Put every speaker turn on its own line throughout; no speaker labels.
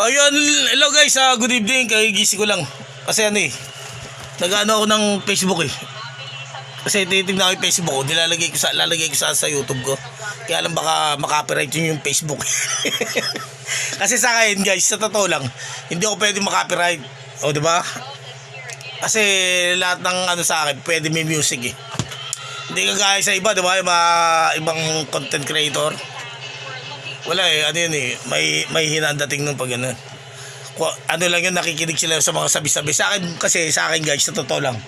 Ayun, hello guys, good evening. Kagigising ko lang. Kasi nag-ano ako ng Facebook eh. Kasi titignan ko yung Facebook ko, lalagay ko sa YouTube ko. Kaya lang baka makapiright yun yung Facebook. Kasi sa akin guys, sa totoo lang, hindi ako pwede makapiright. O diba? Kasi lahat ng sa akin, pwede may music eh. Hindi kagaya sa iba, diba? Yung mga ibang content creator. Wala eh, yun eh, may hinandating nung pag ano lang yun, nakikinig sila sa mga sabi-sabi. Sa akin guys, sa totoo lang,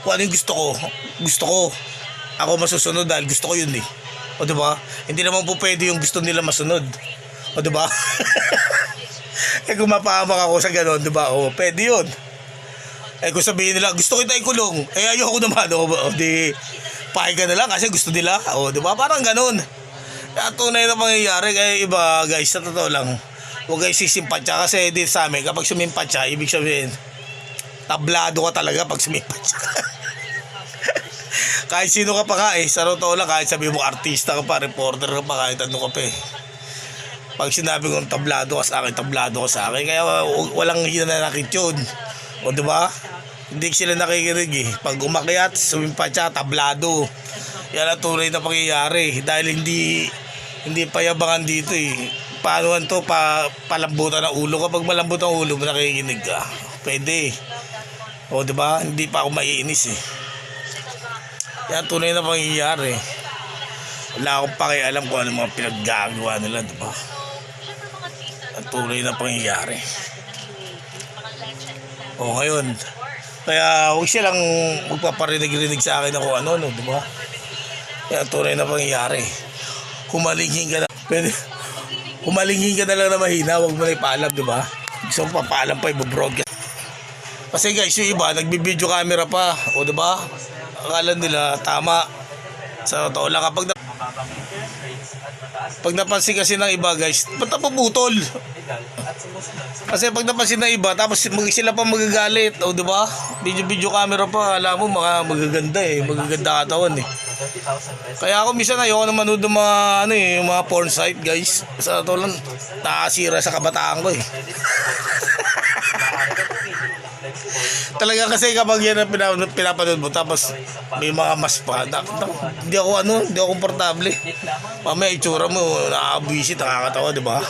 kung ano yung gusto ko, ako masusunod dahil gusto ko yun eh. O diba? Hindi naman po pwede yung gusto nila masunod. O diba? Eh kung mapahamak ako sa ganon, diba? O pwede yun. Eh kung sabihin nila, gusto kita ikulong, eh ayoko naman, o di pahiga na lang kasi gusto nila. O diba? Parang ganon. Kaya tunay na pangyayari. Kaya iba guys, sa totoo lang, huwag kayo sisimpatya. Kasi dito sa amin, kapag sumimpatya, ibig sabihin tablado ka talaga pag sumimpatya. Kahit sino ka pa ka eh, sa totoo lang, kahit sabi mo artista ka pa, reporter ka pa, kahit ano ka pa eh, pag sinabi kong tablado ka sa akin, tablado ka sa akin. Kaya walang hinanakit yun. O diba? Hindi sila nakikinig eh. Pag umakyat, sumimpatya, tablado. Yan ang tunay na pangyayari. Dahil hindi payabangan dito eh. Paano to, palambutan ng ulo. Kapag malambot ang ulo mo, nakikinig ka, pwede. O diba? Hindi pa ako maiinis eh. Yan ang tunay na pangyayari. Wala akong pakialam kung ano mga pinaggagawa nila, diba? Ang tunay na pangyayari. O ngayon, kaya huwag silang magpaparinig-rinig sa akin ako ano, diba? Yan ang tunay na pangyayari. Humalinghin ka na, humalinghin ka na lang na mahina, huwag mo na ipaalam, diba? Gusto mo papaalam pa, ibabroadcast. Kasi guys, yung iba, nagbibideo camera pa, o diba? Akala nila tama. Sa totoo lang, pag napansin kasi ng iba guys, ba't napuputol? Kasi pag napansin ng iba, tapos sila pa magagalit, o diba? Video camera pa, alam mo, magaganda eh, magaganda katawan eh. Kaya ako minsan ayoko na manood ng mga yung mga porn site guys. Sa totoo lang, nakasira sa kabataan ko eh. Talaga kasi kapag yan ang pinapanood mo, tapos may mga mas pa, hindi ako komportable. Mamaya itsura mo, nakakabwisit, nakakatawa, diba?